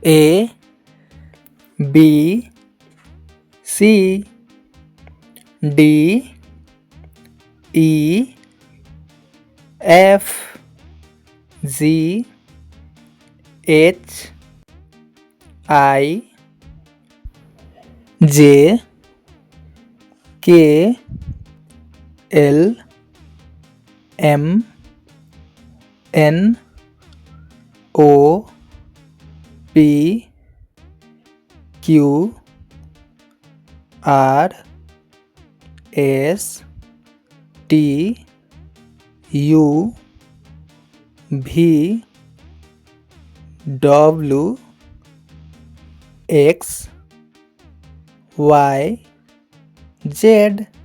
A B C D E F G H I J K L M N O P Q R S T U V W X Y Z।